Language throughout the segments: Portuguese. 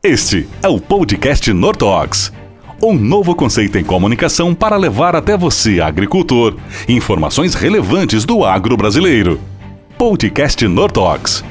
Este é o podcast Nortox, um novo conceito em comunicação para levar até você, agricultor, informações relevantes do agro brasileiro. Podcast Nortox.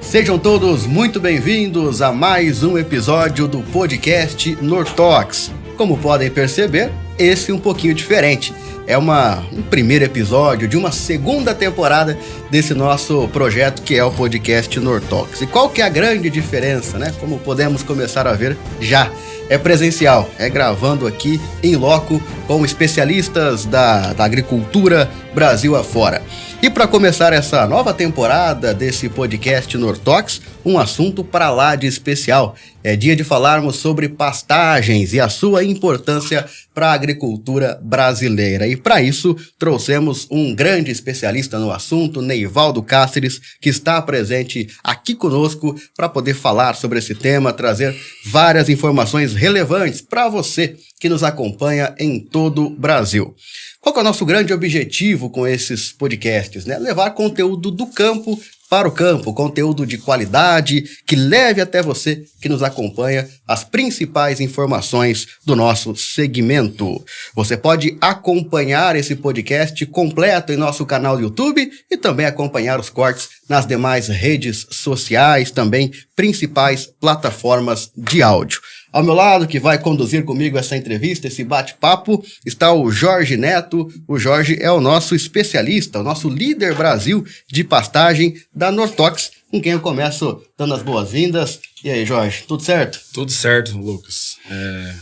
Sejam todos muito bem-vindos a mais um episódio do podcast Nortox. Como podem perceber, esse é um pouquinho diferente. É um primeiro episódio de uma segunda temporada desse nosso projeto que é o podcast Nortox. E qual que é a grande diferença, né? Como podemos começar a ver já. É presencial, é gravando aqui em loco com especialistas da agricultura Brasil afora. E para começar essa nova temporada desse podcast Nortox, um assunto para lá de especial. É dia de falarmos sobre pastagens e a sua importância para a agricultura brasileira. E para isso, trouxemos um grande especialista no assunto, Neivaldo Cáceres, que está presente aqui conosco para poder falar sobre esse tema, trazer várias informações relevantes para você que nos acompanha em todo o Brasil. Qual que é o nosso grande objetivo com esses podcasts, né? Levar conteúdo do campo para o campo, conteúdo de qualidade, que leve até você que nos acompanha as principais informações do nosso segmento. Você pode acompanhar esse podcast completo em nosso canal do YouTube e também acompanhar os cortes nas demais redes sociais, também principais plataformas de áudio. Ao meu lado, que vai conduzir comigo essa entrevista, esse bate-papo, está o Jorge Neto. O Jorge é o nosso especialista, o nosso líder Brasil de pastagem da Nortox, com quem eu começo dando as boas-vindas. E aí, Jorge, tudo certo? Tudo certo, Lucas. É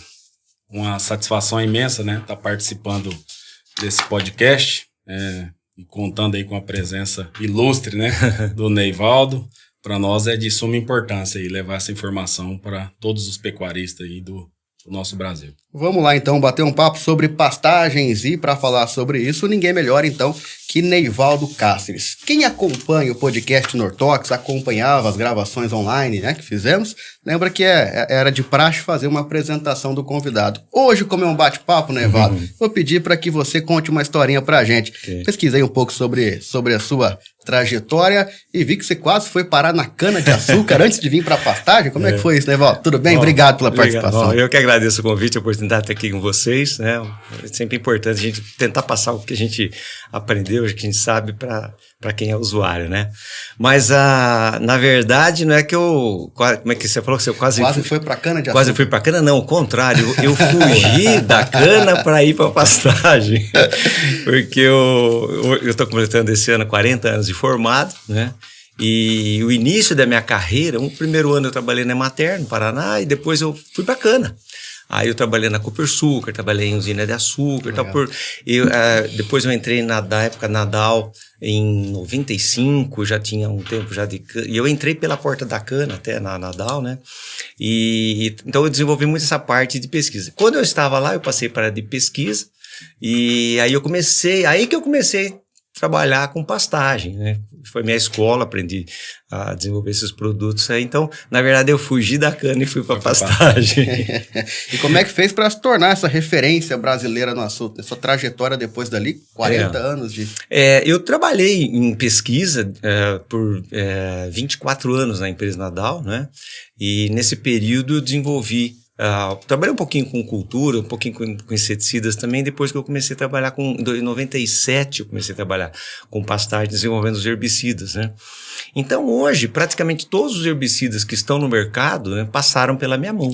uma satisfação imensa, né, estar participando desse podcast e contando aí com a presença ilustre, né, do Neivaldo. Para nós é de suma importância aí levar essa informação para todos os pecuaristas aí do nosso Brasil. Vamos lá então bater um papo sobre pastagens e para falar sobre isso, ninguém melhor então que Neivaldo Cáceres. Quem acompanha o podcast Nortox, acompanhava as gravações online, né, que fizemos, lembra que era de praxe fazer uma apresentação do convidado. Hoje, como é um bate-papo, Neivaldo, vou pedir para que você conte uma historinha para a gente. Okay. Pesquisei um pouco sobre a sua trajetória e vi que você quase foi parar na cana-de-açúcar antes de vir para a pastagem. Como é que foi isso, Neivaldo? Tudo bem? Obrigado pela participação. Bom, eu que agradeço o convite, a oportunidade de estar aqui com vocês, né? É sempre importante a gente tentar passar o que a gente aprendeu, o que a gente sabe para quem é usuário, né? Mas, na verdade, não é que eu... Como é que você falou que você quase foi para cana-de-açúcar? Quase fui para cana? Não, o contrário. Eu fugi da cana para ir para a pastagem. Porque eu estou completando esse ano 40 anos de formado, né? E o início da minha carreira, o primeiro ano eu trabalhei na Emater, no Paraná, e depois eu fui para cana. Aí eu trabalhei na Copersucar, trabalhei em usina de açúcar, depois eu entrei na época Nadal em 95, já tinha um tempo já de cana, e eu entrei pela porta da cana até na Nadal, né? Então eu desenvolvi muito essa parte de pesquisa. Quando eu estava lá, eu passei para a de pesquisa, e aí que eu comecei a trabalhar com pastagem, né? Foi minha escola, aprendi a desenvolver esses produtos aí. Então, na verdade, eu fugi da cana e fui para pastagem. E como é que fez para se tornar essa referência brasileira no assunto? Essa trajetória depois dali, 40 anos de... eu trabalhei em pesquisa por 24 anos na empresa Nadal, né? E nesse período eu desenvolvi trabalhei um pouquinho com cultura, um pouquinho com inseticidas também, depois que eu comecei a trabalhar em 97 eu comecei a trabalhar com pastagem, desenvolvendo os herbicidas, né? Então hoje, praticamente todos os herbicidas que estão no mercado, né, passaram pela minha mão,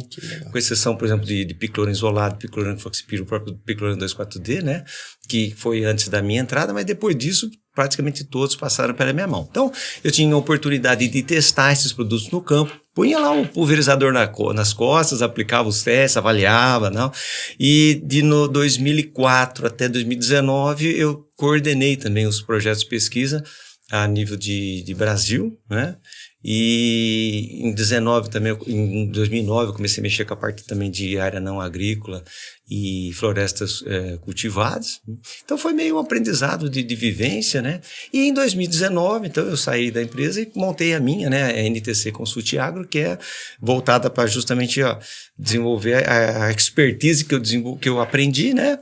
com exceção, por exemplo, de piclorano isolado, piclorano foxipiro, o próprio piclorano 2,4-D, né, que foi antes da minha entrada, mas depois disso, praticamente todos passaram pela minha mão. Então, eu tinha a oportunidade de testar esses produtos no campo, punha lá um pulverizador nas costas, aplicava os testes, avaliava, não? E de 2004 até 2019, eu coordenei também os projetos de pesquisa a nível de Brasil, né? E em 2009 eu comecei a mexer com a parte também de área não agrícola e florestas cultivadas. Então foi meio um aprendizado de vivência, né? E em 2019, então eu saí da empresa e montei a minha, né? A NTC Consult Agro, que é voltada para justamente desenvolver a expertise que eu aprendi, né?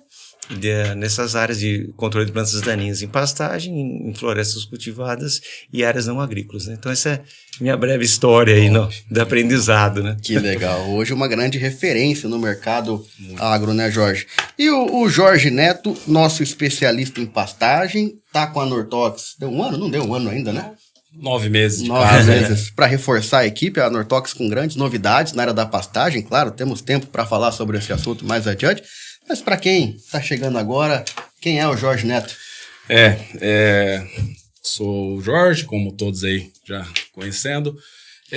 nessas áreas de controle de plantas daninhas em pastagem, em florestas cultivadas e áreas não agrícolas, né? Então essa é minha breve história aí do aprendizado, né? Que legal. Hoje uma grande referência no mercado agro, né, Jorge? E o Jorge Neto, nosso especialista em pastagem, tá com a Nortox. Deu um ano? Não deu um ano ainda, né? 9 meses de 9 casa, meses para reforçar a equipe, a Nortox com grandes novidades na área da pastagem. Claro, temos tempo para falar sobre esse assunto mais adiante. Mas para quem está chegando agora, quem é o Jorge Neto? Sou o Jorge, como todos aí já conhecendo.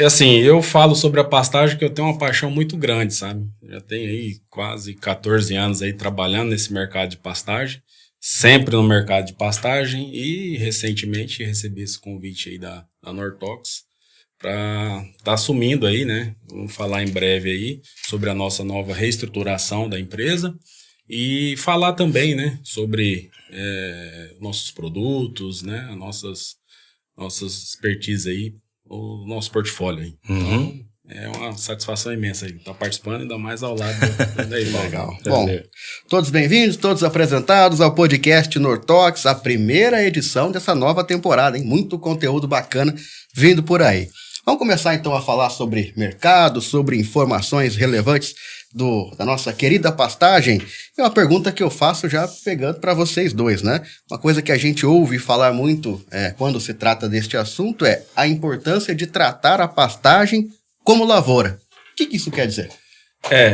Assim, eu falo sobre a pastagem que eu tenho uma paixão muito grande, sabe? Já tenho aí quase 14 anos aí trabalhando nesse mercado de pastagem, sempre no mercado de pastagem, e recentemente recebi esse convite aí da Nortox para estar assumindo aí, né? Vamos falar em breve aí sobre a nossa nova reestruturação da empresa e falar também, né, sobre nossos produtos, né, nossas expertise aí, o nosso portfólio aí. Então, é uma satisfação imensa aí estar participando, ainda mais ao lado do Neivaldo. Legal. Bom, todos bem-vindos, todos apresentados ao podcast Nortox, a primeira edição dessa nova temporada, hein? Muito conteúdo bacana vindo por aí. Vamos começar então a falar sobre mercado, sobre informações relevantes da nossa querida pastagem. É uma pergunta que eu faço já pegando para vocês dois, né? Uma coisa que a gente ouve falar muito quando se trata deste assunto é a importância de tratar a pastagem como lavoura. O que isso quer dizer?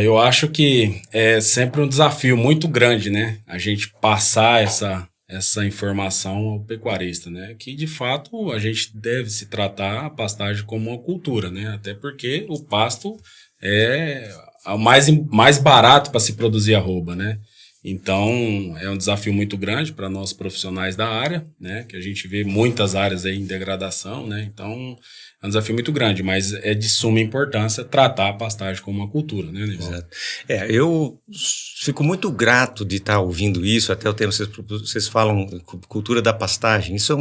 Eu acho que é sempre um desafio muito grande, né? A gente passar essa informação ao pecuarista, né? Que, de fato, a gente deve se tratar a pastagem como uma cultura, né? Até porque o pasto é o mais barato para se produzir arroba, né? Então, é um desafio muito grande para nós profissionais da área, né? Que a gente vê muitas áreas aí em degradação, né? Então, é um desafio muito grande, mas é de suma importância tratar a pastagem como uma cultura, né, Neivaldo? Exato. Eu fico muito grato de estar ouvindo isso, até o termo vocês falam cultura da pastagem. Isso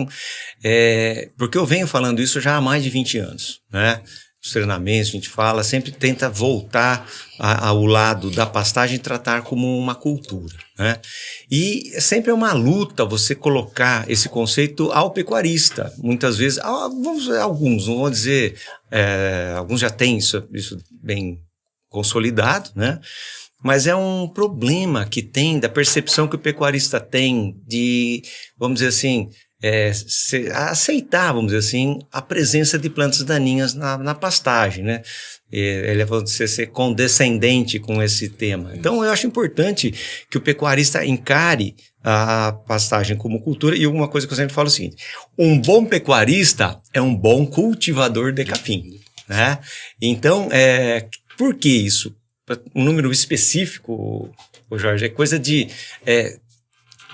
porque eu venho falando isso já há mais de 20 anos, né? Os treinamentos, a gente fala, sempre tenta voltar ao lado da pastagem e tratar como uma cultura, né? E sempre é uma luta você colocar esse conceito ao pecuarista. Muitas vezes, alguns, não vou dizer, alguns já têm isso bem consolidado, né? Mas é um problema que tem da percepção que o pecuarista tem de, vamos dizer assim, aceitar, vamos dizer assim, a presença de plantas daninhas na pastagem, né? Ele vai ser condescendente com esse tema. Então, eu acho importante que o pecuarista encare a pastagem como cultura. E uma coisa que eu sempre falo é o seguinte: um bom pecuarista é um bom cultivador de capim, né? Então, por que isso? Um número específico, Jorge, é coisa de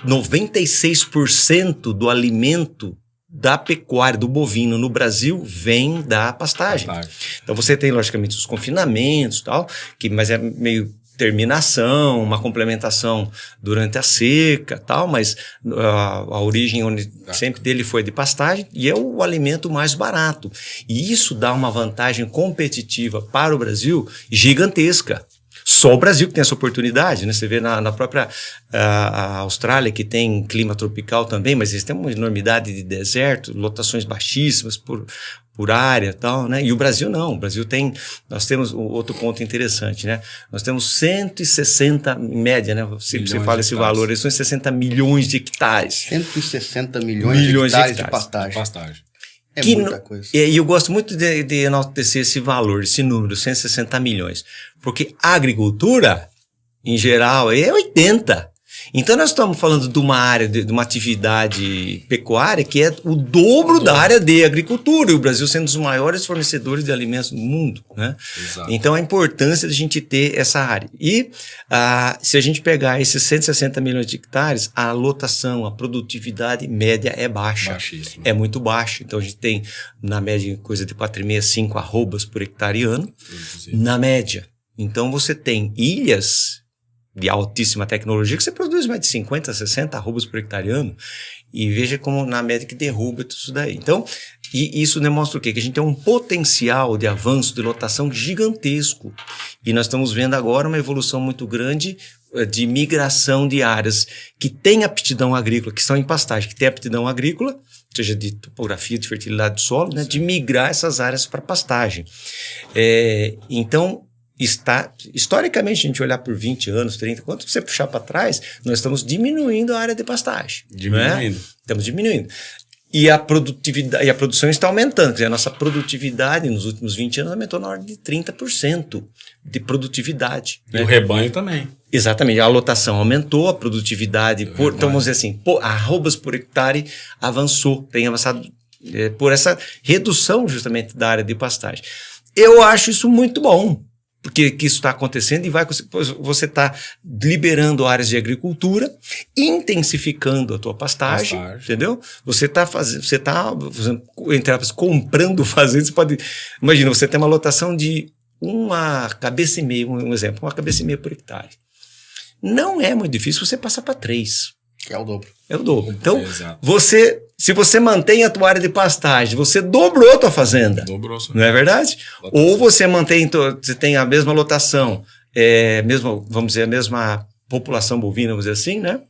96% do alimento da pecuária, do bovino no Brasil vem da pastagem. Então você tem, logicamente, os confinamentos e tal, mas é meio terminação, uma complementação durante a seca tal, mas a origem sempre dele foi de pastagem e é o alimento mais barato. E isso dá uma vantagem competitiva para o Brasil gigantesca. Só o Brasil que tem essa oportunidade, né? Você vê na própria a Austrália, que tem clima tropical também, mas eles têm uma enormidade de deserto, lotações baixíssimas por área e tal, né? E o Brasil não. O Brasil nós temos outro ponto interessante, né? Nós temos 160, em média, né? Você fala esse valor, são 60 milhões de hectares. 160 milhões de hectares de pastagem. É muita coisa. E eu gosto muito de enaltecer esse valor, esse número, 160 milhões. Porque a agricultura, em geral, é 80. Então, nós estamos falando de uma área, de uma atividade pecuária que é o dobro da área de agricultura. E o Brasil sendo um dos maiores fornecedores de alimentos do mundo, né? Exato. Então, a importância de a gente ter essa área. E se a gente pegar esses 160 milhões de hectares, a lotação, a produtividade média é baixa. Baixíssimo. É muito baixa. Então, a gente tem, na média, coisa de 4,5 a 5 arrobas por hectare ano. Na média. Então, você tem ilhas de altíssima tecnologia que você produz mais de 50, 60 arrobas por hectare ano, e veja como na média que derruba tudo isso daí. Então, e isso demonstra o quê? Que a gente tem um potencial de avanço, de lotação gigantesco. E nós estamos vendo agora uma evolução muito grande de migração de áreas que têm aptidão agrícola, que estão em pastagem, que têm aptidão agrícola, seja de topografia, de fertilidade do solo, né, de migrar essas áreas para pastagem. Então, historicamente, a gente olhar por 20 anos, 30, quanto você puxar para trás, nós estamos diminuindo a área de pastagem. Diminuindo. Né? Estamos diminuindo. E a produtividade, e a produção está aumentando. Quer dizer, a nossa produtividade nos últimos 20 anos aumentou na ordem de 30% de produtividade. E o rebanho também. Exatamente. A lotação aumentou, a produtividade, então vamos dizer assim, arrobas por hectare avançou, tem avançado por essa redução justamente da área de pastagem. Eu acho isso muito bom. Porque que isso está acontecendo e você está liberando áreas de agricultura, intensificando a tua pastagem. Entendeu? Você está entre aspas, comprando fazendas. Você pode, imagina, você tem uma lotação de uma cabeça e meia, um exemplo, uma cabeça e meia por hectare. Não é muito difícil você passar para 3. É o dobro. É o dobro. Então, se você mantém a tua área de pastagem, você dobrou a tua fazenda. Dobrou. Não é verdade? Ou você você tem a mesma lotação, vamos dizer, a mesma população bovina, vamos dizer assim, né?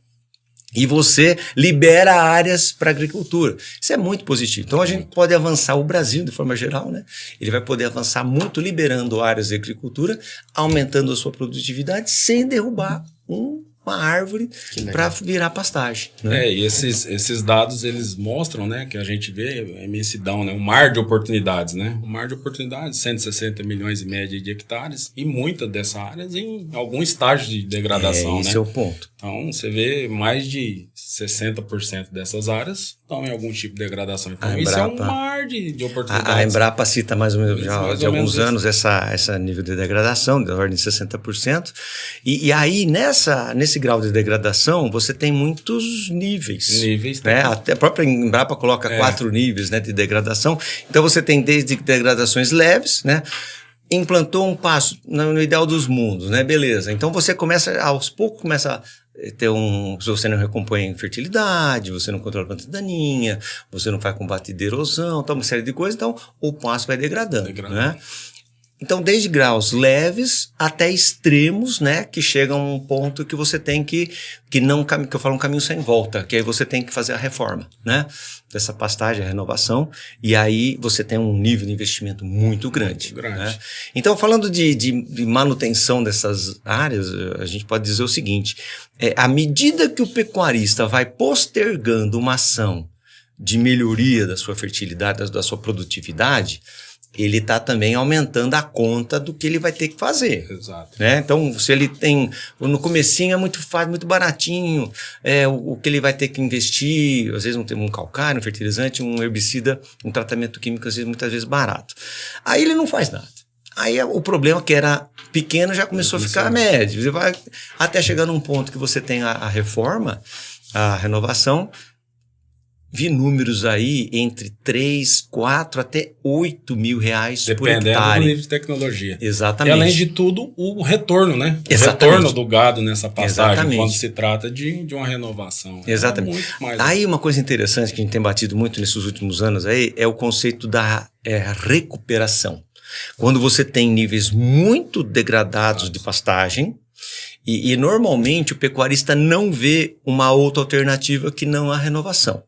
E você libera áreas para agricultura. Isso é muito positivo. Então, a gente pode avançar, o Brasil, de forma geral, né? Ele vai poder avançar muito liberando áreas de agricultura, aumentando a sua produtividade, sem derrubar uma árvore para virar pastagem. Né? E esses dados, eles mostram, né, que a gente vê a imensidão, né, um mar de oportunidades, né? Um mar de oportunidades, 160 milhões em média de hectares, e muitas dessas áreas em algum estágio de degradação, esse né? é o ponto. Então, você vê mais de 60% dessas áreas estão em algum tipo de degradação. Então, isso é um mar de oportunidades. A Embrapa cita mais ou menos já de alguns anos esse nível de degradação, da ordem de 60%. E aí, nesse grau de degradação, você tem muitos níveis. Né? Até a própria Embrapa coloca 4 níveis, né, de degradação. Então, você tem desde degradações leves, né? Implantou um passo no ideal dos mundos, né? Beleza. Então, você começa, aos poucos, a ter se você não recompõe fertilidade, você não controla a planta daninha, você não faz combate de erosão, uma série de coisas, então o pasto vai degradando. Né? Então, desde graus leves até extremos, né, que chegam a um ponto que você tem que eu falo um caminho sem volta, que aí você tem que fazer a reforma, né, dessa pastagem, a renovação, e aí você tem um nível de investimento muito grande. Né? Então, falando de manutenção dessas áreas, a gente pode dizer o seguinte, à medida que o pecuarista vai postergando uma ação de melhoria da sua fertilidade, da sua produtividade, ele está também aumentando a conta do que ele vai ter que fazer. Exato. Né? Então, se ele tem... No comecinho é muito fácil, muito baratinho, o que ele vai ter que investir, às vezes um calcário, um fertilizante, um herbicida, um tratamento químico, às vezes, muitas vezes barato. Aí ele não faz nada. Aí o problema que era pequeno já começou a ficar médio. Você vai até chegar num ponto que você tem a reforma, a renovação. Vi números aí entre 3, 4 até 8 mil reais por hectare. Dependendo do nível de tecnologia. Exatamente. E além de tudo, o retorno, né? Exatamente. O retorno do gado nessa pastagem, Exatamente. quando se trata de uma renovação. Exatamente. Muito mais. Aí uma coisa interessante que a gente tem batido muito nesses últimos anos aí é o conceito da recuperação. Quando você tem níveis muito degradados de pastagem, e normalmente o pecuarista não vê uma outra alternativa que não a renovação.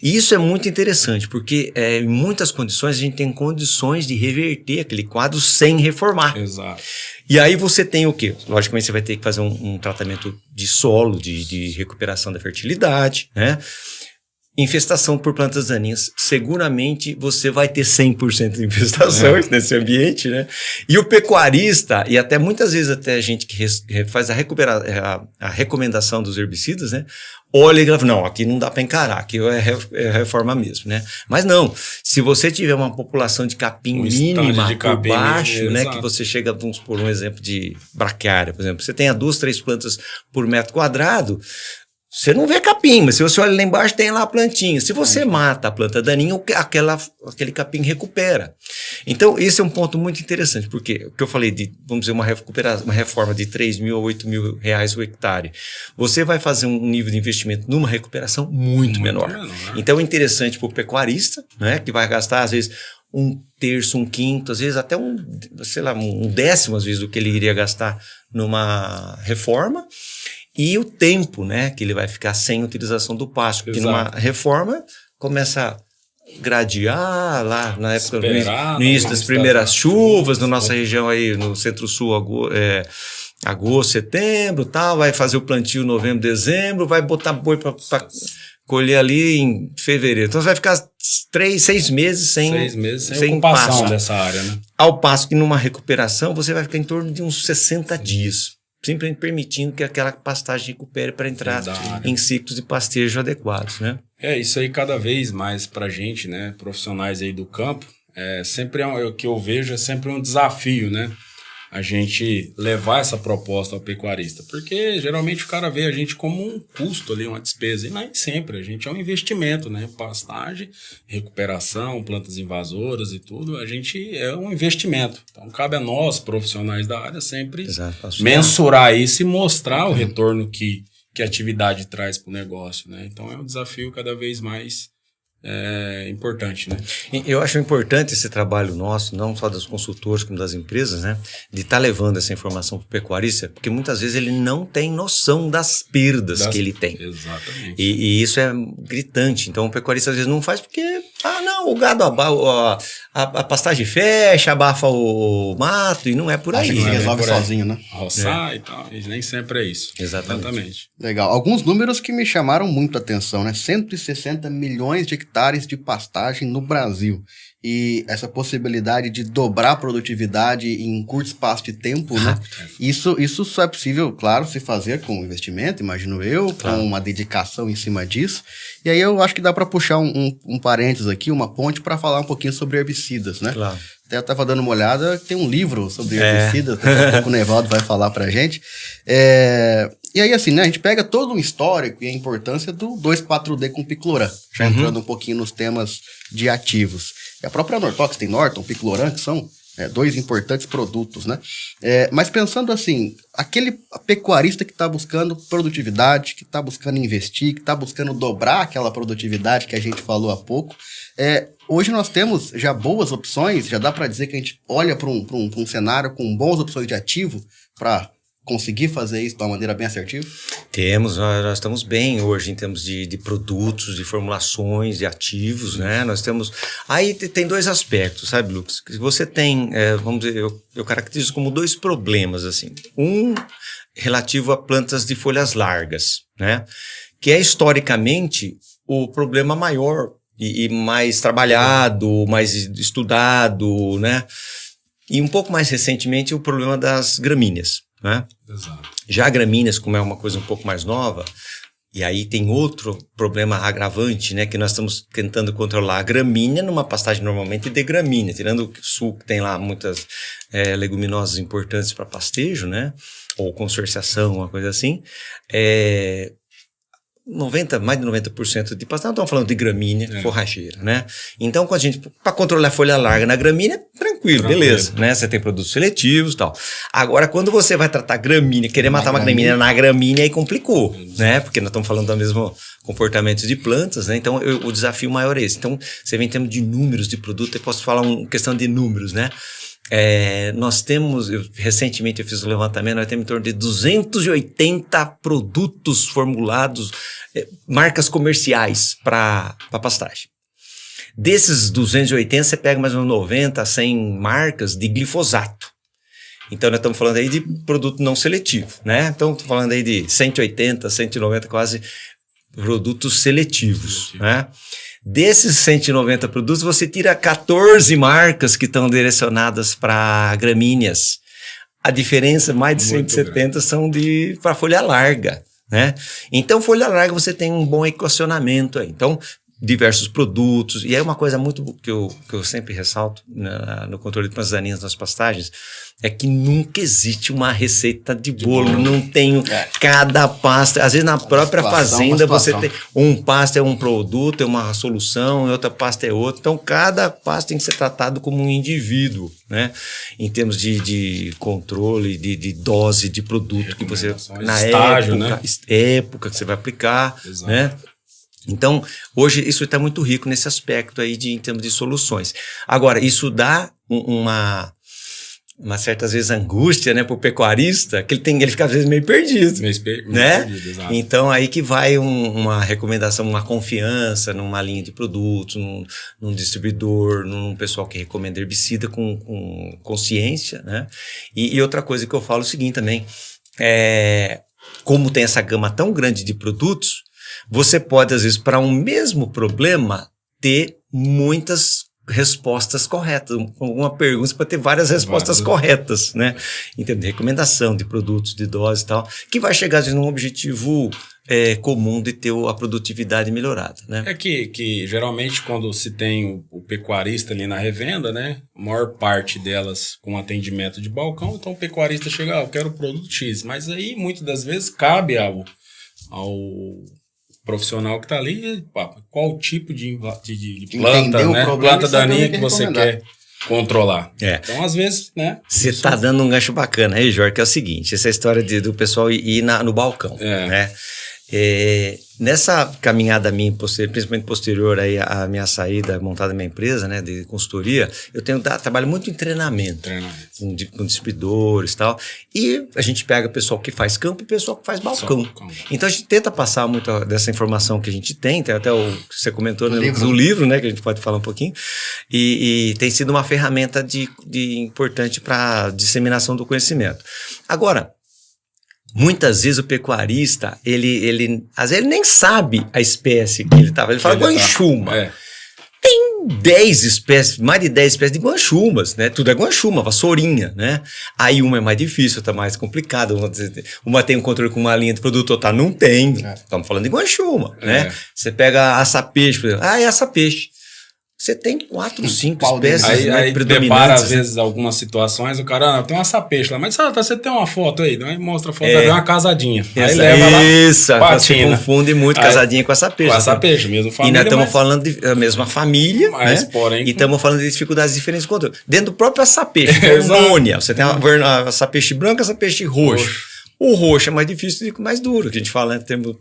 E isso é muito interessante, porque em muitas condições a gente tem condições de reverter aquele quadro sem reformar. Exato. E aí você tem o quê? Logicamente você vai ter que fazer um tratamento de solo, de recuperação da fertilidade, né? Infestação por plantas daninhas, seguramente você vai ter 100% de infestação nesse ambiente, né? E o pecuarista, e até muitas vezes até a gente que faz a recomendação dos herbicidas, né? Olha e fala, não, aqui não dá para encarar, aqui é reforma mesmo, né? Mas não, se você tiver uma população de capim mínima por baixo, né? Que você chega, vamos por um exemplo de braquiária, por exemplo, você tenha 2, 3 plantas por metro quadrado, você não vê capim, mas se você olha lá embaixo, tem lá a plantinha. Se você mata a planta daninha, aquele capim recupera. Então, esse é um ponto muito interessante, porque o que eu falei vamos dizer, uma reforma de 3 mil a 8 mil reais o hectare, você vai fazer um nível de investimento numa recuperação muito menor. Então, é interessante para o pecuarista, né, que vai gastar, às vezes, um terço, um quinto, às vezes até um décimo, às vezes, do que ele iria gastar numa reforma. E o tempo, né, que ele vai ficar sem utilização do pasto. Porque numa reforma começa a gradear lá na época no início das primeiras chuvas, na nossa região aí no centro-sul, agosto, setembro, tal, vai fazer o plantio novembro, dezembro, vai botar boi para colher ali em fevereiro. Então você vai ficar 6 meses sem ocupação pasto dessa área, né? Ao passo que numa recuperação você vai ficar em torno de uns 60 dias. Simplesmente permitindo que aquela pastagem recupere para entrar em ciclos de pastejo adequados, né? Isso aí cada vez mais pra gente, né, profissionais aí do campo, sempre o que eu vejo é sempre um desafio, né? A gente levar essa proposta ao pecuarista, porque geralmente o cara vê a gente como um custo ali, uma despesa, e nem sempre, a gente é um investimento, né? Pastagem, recuperação, plantas invasoras e tudo, a gente é um investimento. Então cabe a nós, profissionais da área, sempre mensurar isso e mostrar o retorno que a atividade traz para o negócio, né? Então é um desafio cada vez mais importante, né? Eu acho importante esse trabalho nosso, não só dos consultores como das empresas, né? De estar levando essa informação para o pecuarista, porque muitas vezes ele não tem noção das perdas que ele tem. Exatamente. E isso é gritante. Então o pecuarista às vezes não faz porque, o gado a pastagem fecha, abafa o mato e não é por aí. Acha que resolve sozinho, né? Roçar e tal, e nem sempre é isso. Exatamente. Legal. Alguns números que me chamaram muito a atenção, né? 160 milhões de hectares de pastagem no Brasil. E essa possibilidade de dobrar a produtividade em curto espaço de tempo, né? Isso só é possível, claro, se fazer com investimento, imagino eu, com uma dedicação em cima disso. E aí eu acho que dá para puxar um parênteses aqui, uma ponte, para falar um pouquinho sobre herbicidas, né? Claro. Até eu estava dando uma olhada, tem um livro sobre herbicidas, daqui a pouco o Nevaldo vai falar pra gente. E aí, assim, né, a gente pega todo um histórico e a importância do 2,4-D com Picloram, já entrando um pouquinho nos temas de ativos. E a própria Nortox tem Norton, Picloram, que são 2 importantes produtos, né? Mas pensando assim, aquele pecuarista que está buscando produtividade, que está buscando investir, que está buscando dobrar aquela produtividade que a gente falou há pouco, hoje nós temos já boas opções, já dá para dizer que a gente olha para um cenário com boas opções de ativo para conseguir fazer isso de uma maneira bem assertiva? Nós estamos bem hoje em termos de produtos, de formulações, de ativos, né? Nós temos... Aí tem 2 aspectos, sabe, Lucas? Que você tem, vamos dizer, eu caracterizo como 2 problemas, assim. Um relativo a plantas de folhas largas, né? Que é historicamente o problema maior e mais trabalhado, mais estudado, né? E um pouco mais recentemente o problema das gramíneas, né? Exato. Já gramíneas, como é uma coisa um pouco mais nova, e aí tem outro problema agravante, né? Que nós estamos tentando controlar a gramínea numa pastagem normalmente de gramínea, tirando o sul, que tem lá muitas leguminosas importantes para pastejo, né? Ou consorciação, uma coisa assim. Mais de 90% de pastagem, estamos falando de gramínea forrageira, né? Então, para controlar a folha larga na gramínea, tranquilo, beleza, né? Você tem produtos seletivos e tal. Agora, quando você vai tratar gramínea, querer matar uma gramínea na gramínea, aí complicou, né? Porque nós estamos falando do mesmo comportamento de plantas, né? Então, o desafio maior é esse. Então, você vem em termos de números de produto, eu posso falar uma questão de números, né? Nós temos, recentemente eu fiz um levantamento, nós temos em torno de 280 produtos formulados, marcas comerciais para pastagem. Desses 280, você pega mais ou menos 90 a 100 marcas de glifosato. Então, nós estamos falando aí de produto não seletivo, né? Então, estou falando aí de 180, 190 quase produtos seletivos, né? Desses 190 produtos, você tira 14 marcas que estão direcionadas para gramíneas. A diferença, mais de 170, são para folha larga, né? Então, folha larga, você tem um bom equacionamento aí. Então, diversos produtos. E é uma coisa muito que eu sempre ressalto no controle de plantas daninhas nas pastagens, é que nunca existe uma receita de bolo. Não tem cada pasta. Às vezes na própria fazenda você tem um pasta é um produto, é uma solução, e outra pasta é outra. Então cada pasta tem que ser tratado como um indivíduo, né? Em termos de controle, de dose de produto que você na estágio, época que você vai aplicar, né? Então, hoje isso está muito rico nesse aspecto aí em termos de soluções. Agora, isso dá uma certa, às vezes, angústia, né, pro pecuarista, que ele fica, às vezes, meio perdido. Meio né? Perdido, exato. Então, aí que vai uma recomendação, uma confiança numa linha de produtos, num distribuidor, num pessoal que recomenda herbicida com consciência, né? E outra coisa que eu falo é o seguinte também, como tem essa gama tão grande de produtos, você pode, às vezes, para um mesmo problema, ter muitas respostas corretas. Com alguma pergunta, você pode ter várias respostas corretas, né? Em termos de recomendação, de produtos, de doses e tal, que vai chegar, às vezes, num objetivo comum de ter a produtividade melhorada, né? É que geralmente, quando se tem o pecuarista ali na revenda, né? A maior parte delas com atendimento de balcão, então o pecuarista chega, eu quero o produto X. Mas aí, muitas das vezes, cabe ao profissional que está ali, qual tipo de planta, né? Planta daninha que você quer controlar. Então, às vezes, né? Você está dando um gancho bacana aí, Jorge, que é o seguinte, essa história do pessoal ir no balcão, né? Nessa caminhada minha, principalmente posterior aí à minha saída, montada da minha empresa, né, de consultoria, eu trabalho muito em treinamento. Com distribuidores e tal, e a gente pega o pessoal que faz campo e o pessoal que faz balcão. Então a gente tenta passar muito dessa informação que a gente tem até o que você comentou no livro, né, que a gente pode falar um pouquinho, e tem sido uma ferramenta importante para disseminação do conhecimento. Agora, muitas vezes o pecuarista, ele às vezes ele nem sabe a espécie que ele estava. Ele fala guanchuma. Tem 10 espécies, mais de 10 espécies de guanchumas, né? Tudo é guanchuma, vassourinha, né? Aí uma é mais difícil, outra mais complicada. Uma tem um controle com uma linha de produto, outra não tem. Estamos falando de guanchuma, né? Você pega açapeixe, por exemplo. É açapeixe. Você tem 4, 5 espécies aí prepara, às vezes, algumas situações, o cara, tem uma açapeixe lá, mas você tem uma foto aí, né? Mostra a foto, vai ver uma casadinha. Aí leva lá, você confunde muito casadinha com açapeixe. Com açapeixe, mesmo família. E nós estamos falando da mesma família, mas, né? Porém, e estamos falando de dificuldades diferentes de controle. Dentro do próprio açapeixe, que é hormônia. Você tem a açapeixe branco e açapeixe roxo. O roxo é mais difícil e mais duro, que a gente fala, né? Temos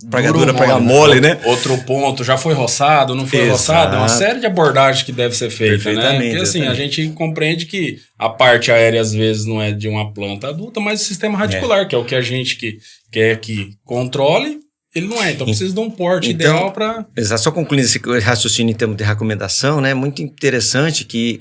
pragadura, praga mole, né? Outro ponto, já foi roçado, não foi roçado? É uma série de abordagens que deve ser feita, né? Porque assim, a gente compreende que a parte aérea às vezes não é de uma planta adulta, mas o sistema radicular, que é o que a gente quer que controle, ele não é. Então precisa de um porte ideal para... Exato. Só concluindo esse raciocínio em termos de recomendação, né? Muito interessante que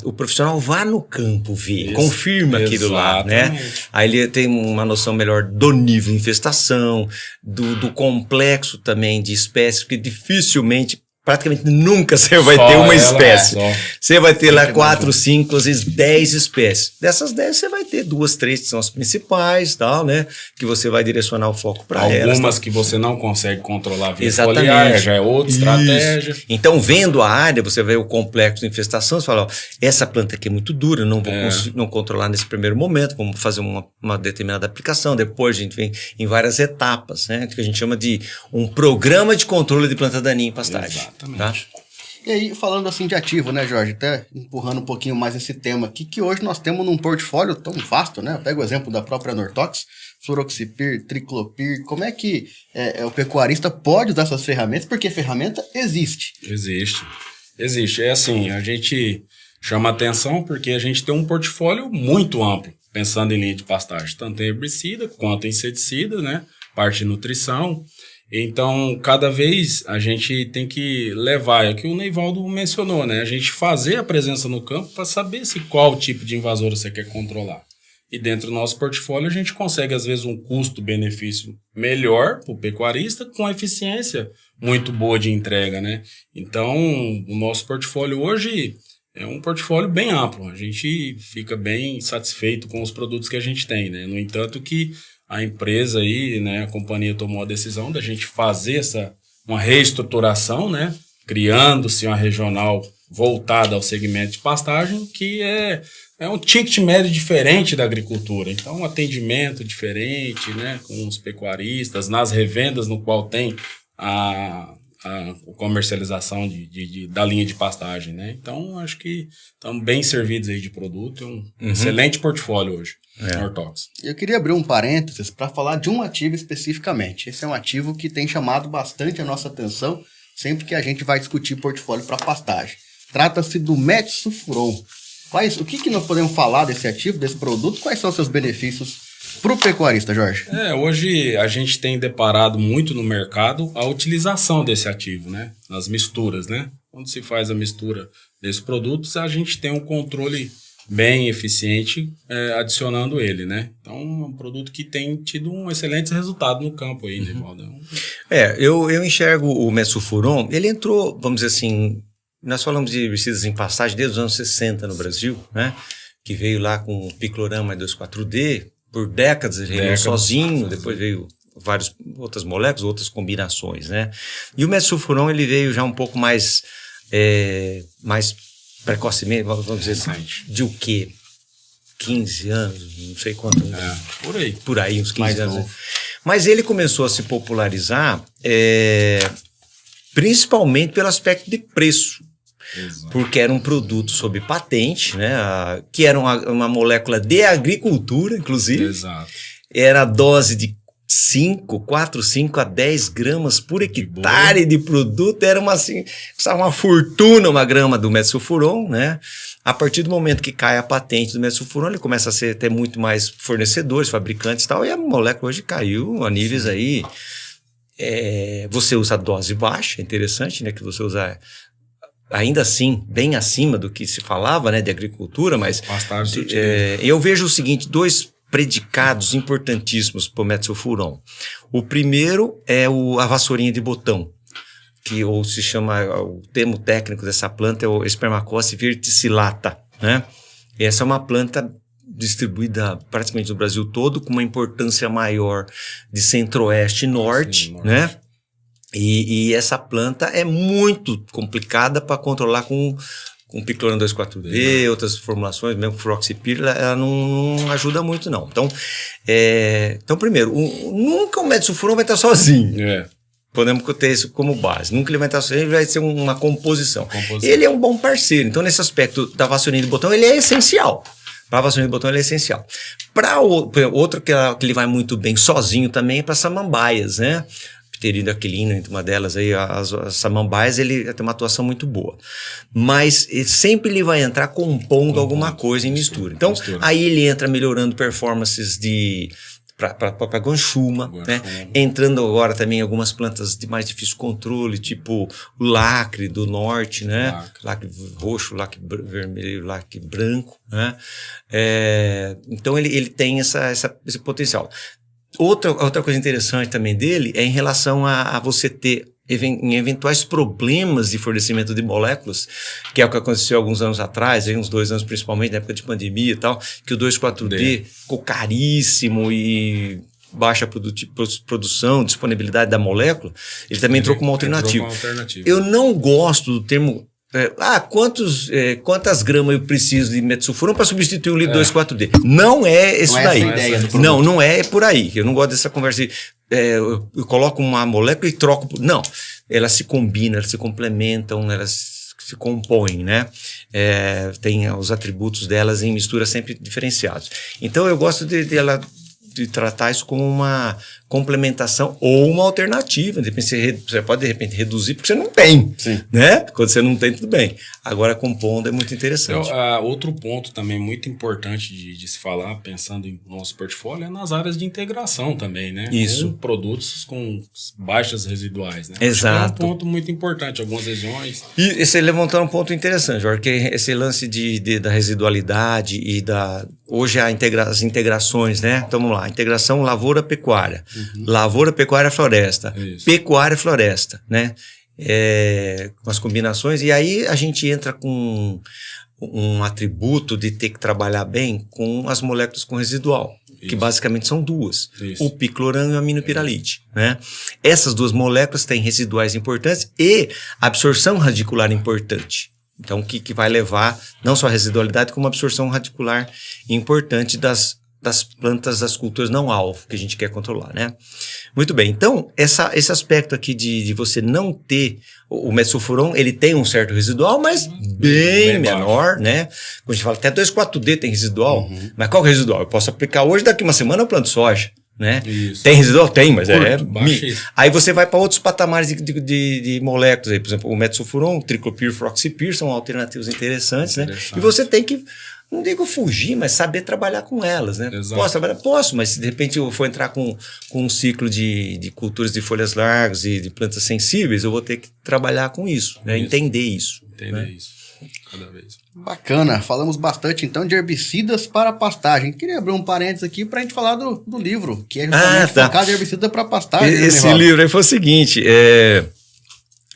o profissional vá no campo ver, confirma aquilo lá, né? Aí ele tem uma noção melhor do nível de infestação, do complexo também de espécies, porque dificilmente, praticamente nunca você vai ter uma espécie. Você vai ter lá 4, 5, às vezes 10 espécies. Dessas 10 você vai ter 2, 3 que são as principais, tal, né? Que você vai direcionar o foco para elas. Algumas que você não consegue controlar via foliar, já é outra estratégia. Então, vendo a área, você vê o complexo de infestação, você fala, ó, essa planta aqui é muito dura, não vou não controlar nesse primeiro momento, vamos fazer uma determinada aplicação. Depois a gente vem em várias etapas, né? Que a gente chama de um programa de controle de planta daninha em pastagem. Exatamente. Tá? E aí, falando assim de ativo, né, Jorge? Até empurrando um pouquinho mais esse tema aqui, que hoje nós temos num portfólio tão vasto, né? Eu pego o exemplo da própria Nortox, fluroxipir, triclopir. Como é que o pecuarista pode usar essas ferramentas? Porque ferramenta existe. Existe. É assim, a gente chama atenção porque a gente tem um portfólio muito amplo, pensando em linha de pastagem, tanto em herbicida quanto em inseticida, né? Parte de nutrição. Então, cada vez a gente tem que levar, é o que o Neivaldo mencionou, né? A gente fazer a presença no campo para saber qual tipo de invasor você quer controlar. E dentro do nosso portfólio a gente consegue, às vezes, um custo-benefício melhor para o pecuarista com eficiência muito boa de entrega, né? Então, o nosso portfólio hoje é um portfólio bem amplo. A gente fica bem satisfeito com os produtos que a gente tem, né? No entanto que a empresa aí, né, a companhia tomou a decisão da gente fazer uma reestruturação, né, criando-se uma regional voltada ao segmento de pastagem, que é um ticket médio diferente da agricultura. Então, um atendimento diferente, né, com os pecuaristas, nas revendas no qual tem a a comercialização da linha de pastagem, né? Então, acho que estamos bem servidos aí de produto, excelente portfólio hoje, Nortox. Eu queria abrir um parênteses para falar de um ativo especificamente. Esse é um ativo que tem chamado bastante a nossa atenção sempre que a gente vai discutir portfólio para pastagem. Trata-se do Metsulfuron. O que nós podemos falar desse ativo, desse produto? Quais são os seus benefícios para o pecuarista, Jorge? Hoje a gente tem deparado muito no mercado a utilização desse ativo, né? Nas misturas, né? Quando se faz a mistura desses produtos, a gente tem um controle bem eficiente adicionando ele, né? Então, é um produto que tem tido um excelente resultado no campo aí, né, Valdão? Eu enxergo o Metsulfuron, ele entrou, vamos dizer assim, nós falamos de herbicidas em pastagem desde os anos 60 no Brasil, né? Que veio lá com o Piclorama 2,4-D, por décadas ele veio sozinho, depois veio várias outras moléculas, outras combinações, né? E o Metsulfuron, ele veio já um pouco mais precocemente, vamos dizer assim, de o quê? 15 anos, não sei quanto. Por aí. Por aí, uns 15 mais anos. novo. Né? Mas ele começou a se popularizar principalmente pelo aspecto de preço. Exato. Porque era um produto sob patente, né? Que era uma molécula de agricultura, inclusive. Exato. Era a dose de 5 a 10 gramas por hectare de produto. Era uma fortuna uma grama do Metsulfuron, né? A partir do momento que cai a patente do Metsulfuron, ele começa a ter muito mais fornecedores, fabricantes e tal, e a molécula hoje caiu a níveis aí. Você usa dose baixa, é interessante, né? Que você usa ainda assim, bem acima do que se falava, né, de agricultura, mas eu vejo o seguinte, 2 predicados importantíssimos para o Metsulfuron. O primeiro é a vassourinha de botão, ou se chama, o termo técnico dessa planta é o Spermacossi verticillata, né? Essa é uma planta distribuída praticamente no Brasil todo, com uma importância maior de centro-oeste e norte, né? E essa planta é muito complicada para controlar com Piclorama 2,4-D, outras formulações, mesmo Fluroxypyr, ela não ajuda muito, não. Então primeiro, nunca o Metsulfuron vai estar sozinho. Podemos ter isso como base. Nunca ele vai estar sozinho, ele vai ser uma composição. Ele é um bom parceiro. Então, nesse aspecto da vassourinha de botão, ele é essencial. Para a vassourinha de botão, ele é essencial. Para outro que ele vai muito bem sozinho também é para samambaias, né? Pterídeo aquilino, entre uma delas aí, as samambaias, ele tem uma atuação muito boa. Mas sempre ele vai entrar compondo alguma coisa em mistura. Então, aí ele entra melhorando performances para guanchuma, né? Entrando agora também algumas plantas de mais difícil controle, tipo o lacre do norte, né? Lacre roxo, lacre vermelho, lacre branco, né? Então ele tem esse potencial. Outra coisa interessante também dele é em relação a você ter em eventuais problemas de fornecimento de moléculas, que é o que aconteceu alguns anos atrás, uns 2 anos principalmente, na época de pandemia e tal, que o 2,4-D ficou caríssimo e baixa produção, disponibilidade da molécula, ele também entrou como alternativa. Eu não gosto do termo quantas gramas eu preciso de Metsulfuron para substituir o litro 2,4-D? Não é isso daí. Não é por aí. Eu não gosto dessa conversa. Eu coloco uma molécula e troco. Não. Elas se combinam, elas se complementam, elas se compõem, né? Tem os atributos delas em mistura sempre diferenciados. Então eu gosto de tratar isso como uma complementação ou uma alternativa. Você pode, de repente, reduzir porque você não tem, né? Quando você não tem, tudo bem. Agora, compondo é muito interessante. Outro ponto também muito importante de se falar, pensando em nosso portfólio, é nas áreas de integração também, né? Isso. Com produtos com baixas residuais, né? Exato. É um ponto muito importante, algumas regiões. E você levantou um ponto interessante, Jorge, que é esse lance da residualidade e hoje as integrações, né? Então, vamos lá, integração lavoura-pecuária. Lavoura, pecuária, floresta. Isso. Pecuária, floresta, né? Com as combinações. E aí a gente entra com um atributo de ter que trabalhar bem com as moléculas com residual, que basicamente são 2. Isso. O picloram e o aminopiralite, né? Essas 2 moléculas têm residuais importantes e absorção radicular importante. Então, que vai levar não só a residualidade, como a absorção radicular importante das das plantas, das culturas não alvo que a gente quer controlar, né? Muito bem, então esse aspecto aqui de você não ter o metsulfuron, ele tem um certo residual, mas bem menor, né? Quando a gente fala até 2,4-D tem residual, mas qual é o residual? Eu posso aplicar hoje, daqui uma semana eu planto soja, né? Isso. Tem residual? Tem, mas baixíssimo. Aí você vai para outros patamares de moléculas aí, por exemplo, o metsulfuron, o triclopyr, fluroxipyr, são alternativas interessantes, né? E você tem que, não digo fugir, mas saber trabalhar com elas, né? Exato. Posso trabalhar? Posso, mas se de repente eu for entrar com um ciclo de culturas de folhas largas e de plantas sensíveis, eu vou ter que trabalhar com isso, né? Entender isso. Entender isso, cada vez. Bacana, falamos bastante então de herbicidas para pastagem. Queria abrir um parênteses aqui para a gente falar do livro, que é justamente focado em herbicida para pastagem. Esse livro aí foi o seguinte,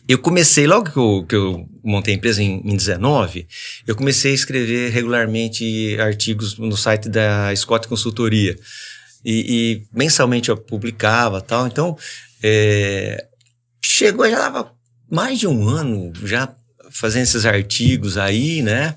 eu comecei, logo que eu montei a empresa em 19, eu comecei a escrever regularmente artigos no site da Scott Consultoria. E mensalmente eu publicava e tal. Então, chegou, já dava mais de um ano já fazendo esses artigos aí, né?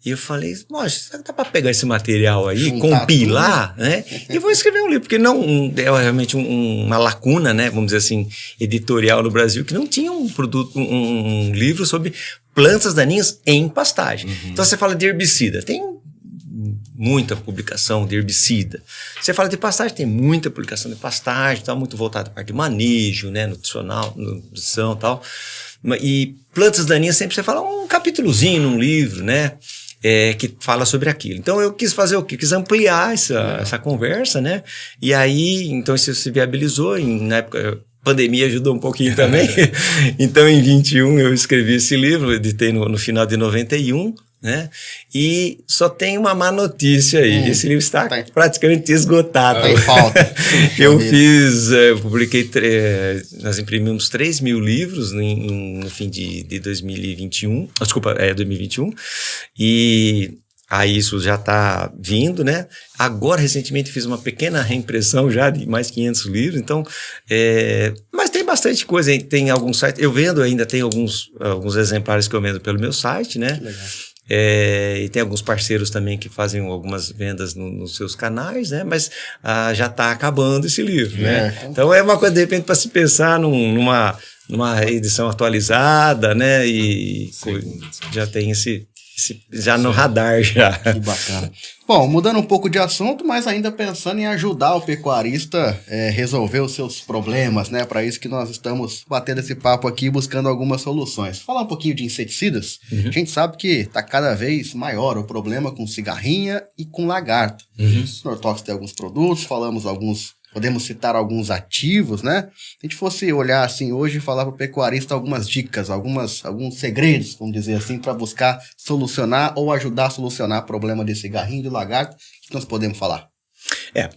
E eu falei, nossa, dá para pegar esse material aí, juntar compilar, né? E vou escrever um livro, porque não é realmente uma lacuna, né? Vamos dizer assim, editorial no Brasil, que não tinha um livro sobre plantas daninhas em pastagem. Então você fala de herbicida, tem muita publicação de herbicida. Você fala de pastagem, tem muita publicação de pastagem, tá muito voltado à parte de manejo, né? Nutricional, nutrição e tal. E plantas daninhas sempre você fala um capítulozinho num livro, né? Que fala sobre aquilo. Então eu quis fazer o quê? Quis ampliar essa conversa, né? E aí, então isso se viabilizou. Na época, a pandemia ajudou um pouquinho também. Então em 21 eu escrevi esse livro, editei no final de 91. Né? E só tem uma má notícia aí. Esse livro está praticamente esgotado. Tem falta. Eu publiquei, nós imprimimos 3 mil livros no fim de 2021. Desculpa, 2021. E aí isso já está vindo, né? Agora, recentemente, fiz uma pequena reimpressão já de mais 500 livros. Então, mas tem bastante coisa. Tem alguns sites. Eu vendo ainda, tem alguns exemplares que eu vendo pelo meu site, né? Que legal. E tem alguns parceiros também que fazem algumas vendas nos seus canais, né? Mas já está acabando esse livro, né? Então é uma coisa, de repente, para se pensar numa edição atualizada, né? E já tem esse já no radar já. Que bacana. Bom, mudando um pouco de assunto, mas ainda pensando em ajudar o pecuarista resolver os seus problemas, né? Para isso que nós estamos batendo esse papo aqui, buscando algumas soluções. Falar um pouquinho de inseticidas. A gente sabe que está cada vez maior o problema com cigarrinha e com lagarta. O Nortox tem alguns produtos, falamos alguns. Podemos citar alguns ativos, né? Se a gente fosse olhar assim hoje e falar para o pecuarista algumas dicas, alguns segredos, vamos dizer assim, para buscar solucionar ou ajudar a solucionar problema de cigarrinho e de lagarto, o que nós podemos falar?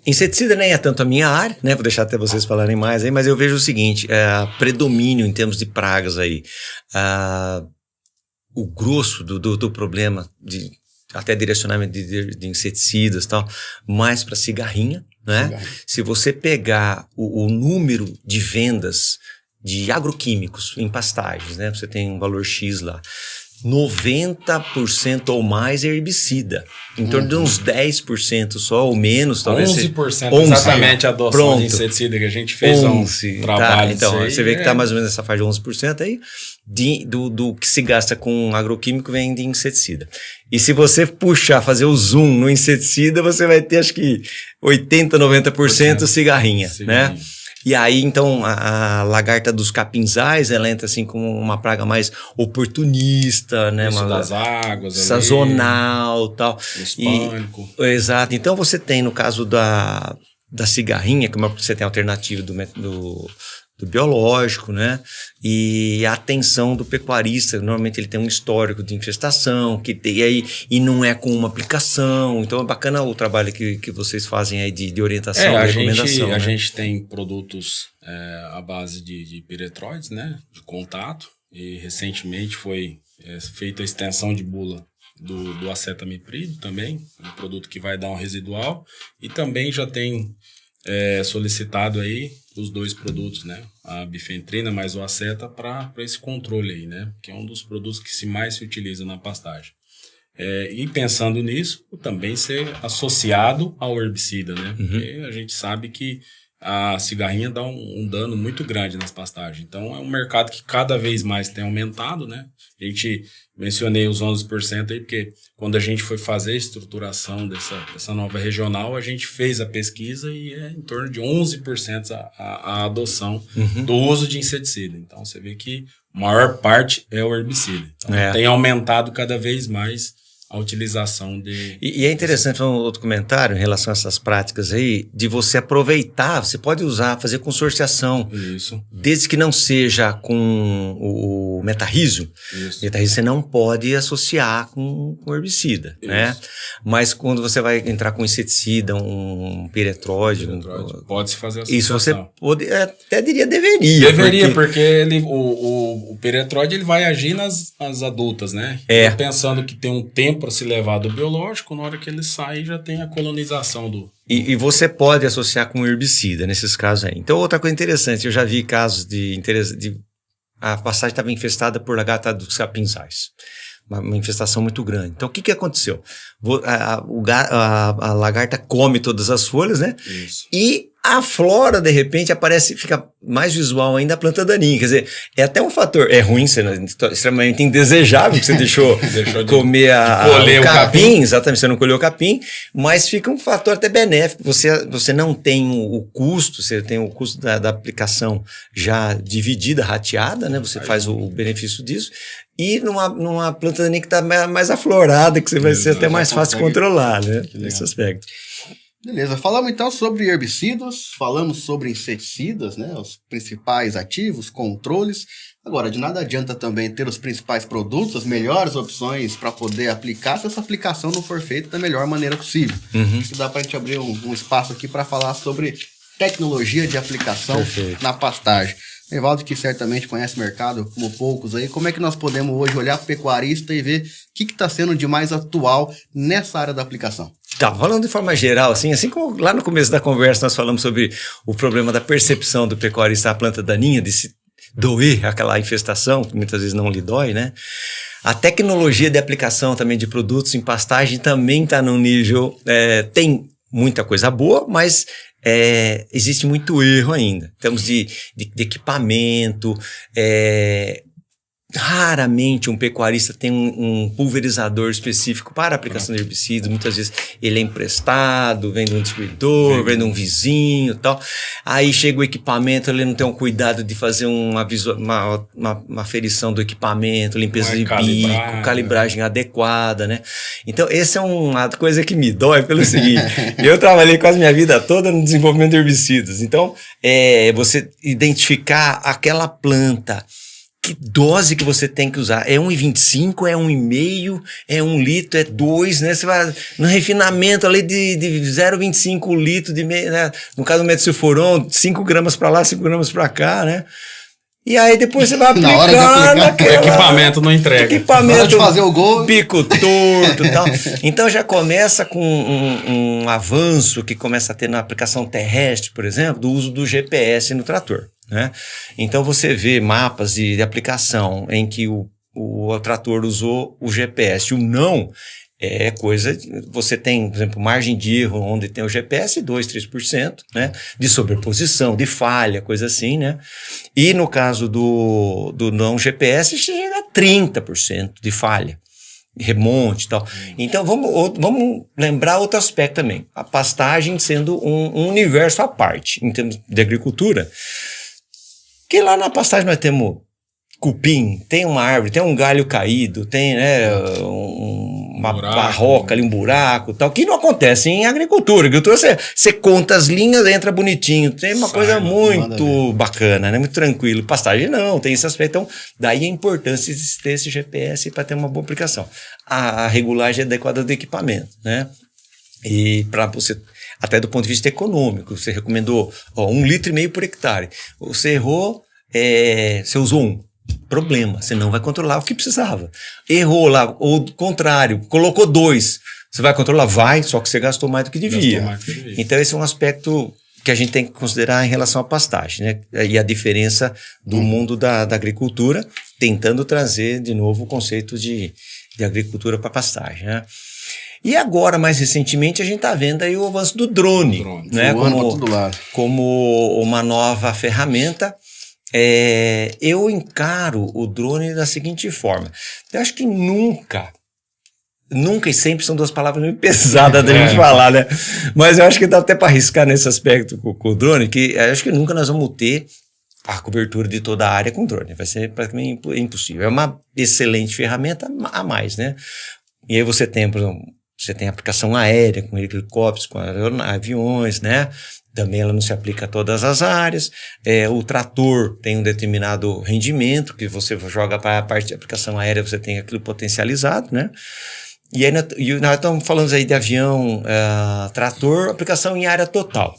Inseticida nem é tanto a minha área, né? Vou deixar até vocês falarem mais aí, mas eu vejo o seguinte, predomínio em termos de pragas aí. O grosso do problema até direcionamento de inseticidas e tal, mais para cigarrinha, né? Se você pegar o número de vendas de agroquímicos em pastagens, né? Você tem um valor X lá. 90% ou mais é herbicida. Em torno de uns 10% só, ou menos, talvez. 11%, exatamente a adoção de inseticida que a gente fez um trabalho. Então, você vê que está mais ou menos nessa faixa de 11% aí. Do que se gasta com agroquímico vem de inseticida. E se você fazer o zoom no inseticida, você vai ter acho que 80%, 90% cigarrinha, né? E aí, então, a lagarta dos capinzais, ela entra assim como uma praga mais oportunista, né? Isso das águas. Sazonal e tal. Hispânico. Exato. Então, você tem, no caso da cigarrinha, que você tem a alternativa do biológico, né? E a atenção do pecuarista, normalmente ele tem um histórico de infestação, e não é com uma aplicação. Então é bacana o trabalho que vocês fazem aí de orientação e recomendação. A gente tem produtos à base de piretroides, né? De contato, e recentemente foi feita a extensão de bula do acetamiprid também, um produto que vai dar um residual, e também já tem solicitado aí os 2 produtos, né? A bifentrina mais o aceta para esse controle aí, né? Que é um dos produtos que mais se utiliza na pastagem. E pensando nisso, também ser associado ao herbicida, né? Porque a gente sabe que a cigarrinha dá um dano muito grande nas pastagens. Então, é um mercado que cada vez mais tem aumentado, né? A gente mencionei os 11% aí, porque quando a gente foi fazer a estruturação dessa nova regional, a gente fez a pesquisa e é em torno de 11% a adoção do uso de inseticida. Então, você vê que a maior parte é o herbicida. Então, tem aumentado cada vez mais a utilização de... E é interessante um outro comentário em relação a essas práticas aí, de você aproveitar, você pode usar, fazer consorciação. Isso. Desde que não seja com o metarrísio. Isso. Metarrísio você não pode associar com herbicida, né? Mas quando você vai entrar com inseticida, um piretróide... Pode-se fazer associação. Isso você pode, até diria deveria. Deveria, porque o piretróide ele vai agir nas adultas, né? Então, pensando que tem um tempo para se levar do biológico, na hora que ele sai já tem a colonização do... E você pode associar com herbicida nesses casos aí. Então, outra coisa interessante, eu já vi casos de a pastagem estava infestada por lagarta dos capinzais. Uma infestação muito grande. Então, o que aconteceu? A lagarta come todas as folhas, né? Isso. E a flora, de repente, fica mais visual ainda a planta daninha. Quer dizer, é até um fator... É ruim, extremamente indesejável que você deixou de comer o capim. Exatamente, você não colheu o capim. Mas fica um fator até benéfico. Você não tem o custo, você tem o custo da aplicação já dividida, rateada, né? Você faz o benefício disso. E numa planta daninha que está mais aflorada, que você vai ser até mais fácil de controlar, né? Nesse aspecto. Beleza, falamos então sobre herbicidas, falamos sobre inseticidas, né, os principais ativos, controles. Agora, de nada adianta também ter os principais produtos, as melhores opções para poder aplicar, se essa aplicação não for feita da melhor maneira possível. Acho que dá para a gente abrir um espaço aqui para falar sobre tecnologia de aplicação na pastagem. Evaldo, que certamente conhece o mercado como poucos aí, como é que nós podemos hoje olhar para o pecuarista e ver o que está sendo de mais atual nessa área da aplicação? Tá, falando de forma geral, assim como lá no começo da conversa nós falamos sobre o problema da percepção do pecuarista à planta daninha, de se doer aquela infestação, que muitas vezes não lhe dói, né? A tecnologia de aplicação também de produtos em pastagem também está num nível, tem muita coisa boa, mas existe muito erro ainda. Em termos de equipamento, raramente um pecuarista tem um pulverizador específico para a aplicação de herbicidas. Muitas vezes ele é emprestado, vem de um distribuidor, vem de um vizinho e tal. Aí chega o equipamento, ele não tem o cuidado de fazer uma aferição do equipamento, limpeza de bico, calibragem adequada, né? Então, essa é uma coisa que me dói pelo seguinte. Eu trabalhei quase minha vida toda no desenvolvimento de herbicidas. Então, você identificar aquela planta, que dose que você tem que usar? É 1,25, é 1,5, é 1 litro, é 2, né? Você vai no refinamento ali de 0,25 litro, né? No caso do metsilfuron, 5 gramas para lá, 5 gramas para cá, né? E aí depois você vai aplicar o equipamento não entrega. Na hora de fazer o gol, bico torto e tal. Então já começa com um avanço que começa a ter na aplicação terrestre, por exemplo, do uso do GPS no trator, né? Então você vê mapas de aplicação em que o trator usou o GPS, o não é coisa, você tem, por exemplo, margem de erro onde tem o GPS, 2, 3%, né, de sobreposição, de falha, coisa assim, né, e no caso do não GPS, chega a 30% de falha, remonte e tal. Então vamos lembrar outro aspecto também, a pastagem sendo um universo à parte, em termos de agricultura, que lá na pastagem nós temos cupim, tem uma árvore, tem um galho caído, tem, né, uma barroca ali, um buraco e tal, que não acontece em agricultura. Agricultura, você conta as linhas, entra bonitinho, tem uma coisa muito bacana, né, muito tranquilo. Pastagem não, tem esse aspecto. Então, daí a importância de ter esse GPS para ter uma boa aplicação. A regulagem adequada do equipamento, né, e para você... Até do ponto de vista econômico, você recomendou 1,5 litro por hectare. Você errou, você usou 1. Problema, você não vai controlar o que precisava. Errou lá, ou do contrário, colocou 2. Você vai controlar? Vai, só que você gastou mais do que devia. Então esse é um aspecto que a gente tem que considerar em relação à pastagem, né? E a diferença do mundo da agricultura, tentando trazer de novo o conceito de de agricultura para pastagem, né? E agora, mais recentemente, a gente está vendo aí o avanço do drone, né? Como uma nova ferramenta. Eu encaro o drone da seguinte forma. Eu acho que nunca e sempre são duas palavras meio pesadas da gente falar, né? Mas eu acho que dá até para arriscar nesse aspecto com o drone, que eu acho que nunca nós vamos ter a cobertura de toda a área com drone. Vai ser praticamente impossível. É uma excelente ferramenta a mais, né? E aí você tem, por exemplo, aplicação aérea, com helicópteros, com aviões, né? Também ela não se aplica a todas as áreas. O trator tem um determinado rendimento, que você joga para a parte de aplicação aérea, você tem aquilo potencializado, né? E aí nós estamos falando aí de avião, trator, aplicação em área total.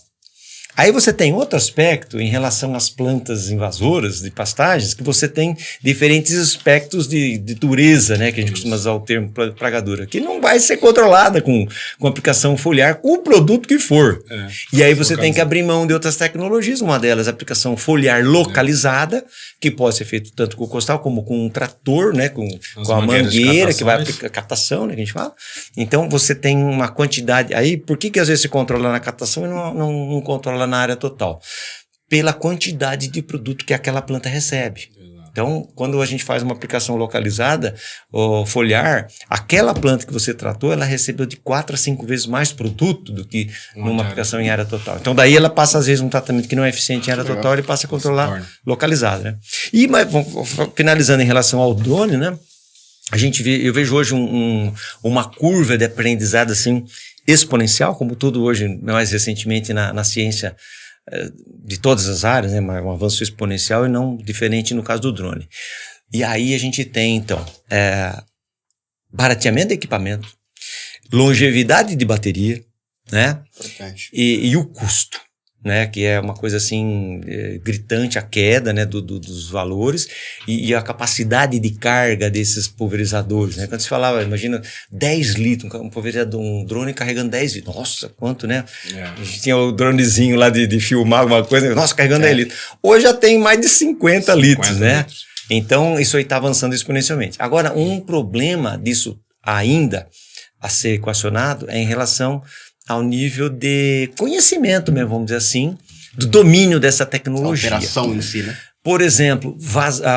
Aí você tem outro aspecto em relação às plantas invasoras de pastagens, que você tem diferentes aspectos de dureza, né? Que a gente costuma usar o termo pragadura, que não vai ser controlada com aplicação foliar, com o produto que for. E aí você tem que abrir mão de outras tecnologias, uma delas a aplicação foliar localizada, que pode ser feito tanto com o costal como com um trator, né? Com a mangueira, que vai aplicar captação, né? Que a gente fala. Então você tem uma quantidade. Aí, por que às vezes se controla na captação e não controla na área total? Pela quantidade de produto que aquela planta recebe. Exato. Então, quando a gente faz uma aplicação localizada, foliar, aquela planta que você tratou, ela recebeu de 4 a 5 vezes mais produto do que numa aplicação em área total. Então, daí ela passa, às vezes, um tratamento que não é eficiente em área total, ele passa a controlar localizado, né? E, mas, finalizando em relação ao drone, né? Eu vejo hoje uma curva de aprendizado, assim, exponencial, como tudo hoje, mais recentemente na ciência de todas as áreas, né? Um avanço exponencial e não diferente no caso do drone. E aí a gente tem, então, barateamento de equipamento, longevidade de bateria, né? E o custo, né? Que é uma coisa assim gritante, a queda, né? dos valores e a capacidade de carga desses pulverizadores, né? Quando se falava, imagina 10 litros, um drone carregando 10 litros, nossa, quanto, né? A gente tinha o dronezinho lá de filmar alguma coisa, nossa, carregando 10 litros. Hoje já tem mais de 50 litros, né? Então isso aí está avançando exponencialmente. Agora, um problema disso ainda a ser equacionado é em relação ao nível de conhecimento mesmo, vamos dizer assim, do domínio dessa tecnologia. A operação em si, né? Por exemplo,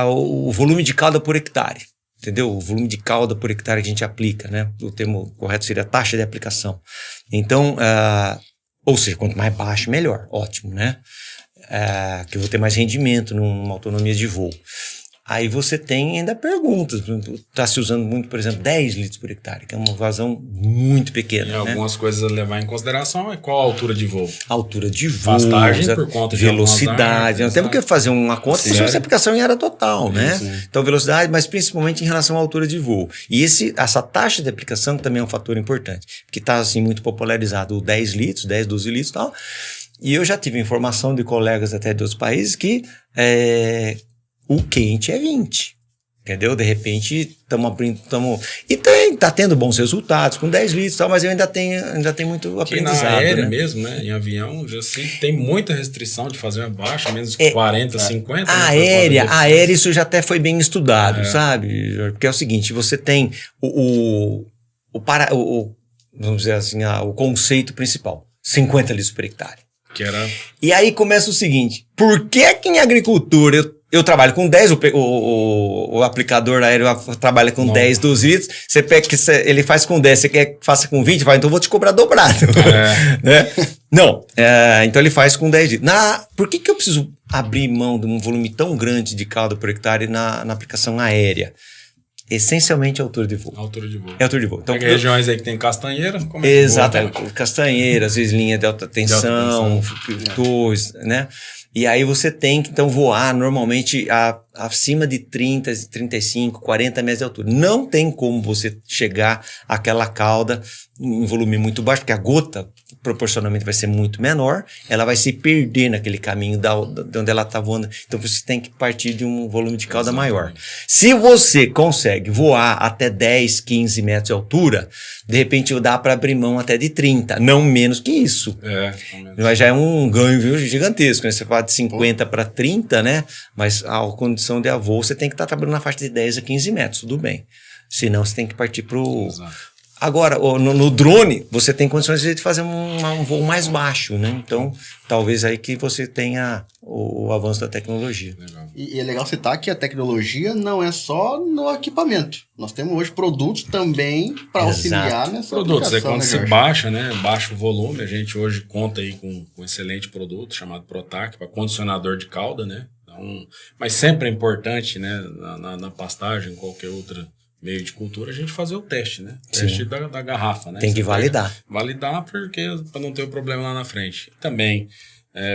o volume de cauda por hectare, entendeu? O volume de cauda por hectare que a gente aplica, né? O termo correto seria a taxa de aplicação. Então, ou seja, quanto mais baixo, melhor. Ótimo, né? Que eu vou ter mais rendimento numa autonomia de voo. Aí você tem ainda perguntas. Está se usando muito, por exemplo, 10 litros por hectare, que é uma vazão muito pequena. E algumas coisas a levar em consideração é qual a altura de voo? Altura de voo, pastagem por conta de velocidade. Nós temos que fazer uma conta se fosse aplicação em área total, né? Sim. Então, velocidade, mas principalmente em relação à altura de voo. E essa taxa de aplicação também é um fator importante, porque está assim, muito popularizado o 10 litros, 10, 12 litros e tal. E eu já tive informação de colegas até de outros países que o quente é 20, entendeu? De repente, estamos abrindo, e tá tendo bons resultados com 10 litros e tal, mas eu ainda tenho muito aprendizado. Na aérea, né? Né? Mesmo, né? Em avião, já sei que tem muita restrição de fazer abaixo, menos que 40, 50. A aérea, isso já até foi bem estudado, sabe? Porque é o seguinte, você tem vamos dizer assim, o conceito principal, 50 litros por hectare. E aí começa o seguinte, por que em agricultura eu trabalho com 10, o aplicador aéreo trabalha com 10, 12 litros, você pega que ele faz com 10, você quer que faça com 20, então eu vou te cobrar dobrado. Né? Não, então ele faz com 10 litros. Por que eu preciso abrir mão de um volume tão grande de cauda por hectare na aplicação aérea? Essencialmente a altura de voo. A altura de voo. É a altura de voo. Então, regiões aí que tem castanheira, como é que exato, castanheira, às vezes linha de alta tensão, torres, né? E aí você tem que, então, voar normalmente acima de 30, 35, 40 metros de altura. Não tem como você chegar àquela cauda em volume muito baixo, porque a gota proporcionalmente vai ser muito menor, ela vai se perder naquele caminho de onde ela está voando. Então você tem que partir de um volume de cauda maior. Se você consegue voar até 10, 15 metros de altura, de repente dá para abrir mão até de 30, não menos que isso. Mas já é um ganho gigantesco, né? Você fala de 50 para 30, né? Mas a condição de voo você tem que estar trabalhando na faixa de 10 a 15 metros, tudo bem. Senão você tem que partir para o... Exato. Agora, no drone, você tem condições de fazer um voo mais baixo, né? Então, talvez aí que você tenha o avanço da tecnologia. Legal. E é legal citar que a tecnologia não é só no equipamento. Nós temos hoje produtos também para auxiliar nessa Produtos, aplicação, quando né, se Jorge? baixa, né? Baixa o volume, a gente hoje conta aí com um excelente produto chamado Protac, para condicionador de cauda, né? Então, mas sempre é importante, né? Na pastagem, em qualquer outro meio de cultura, a gente fazer o teste, né? Teste da garrafa, né? Tem que validar. Validar para não ter o problema lá na frente. Também,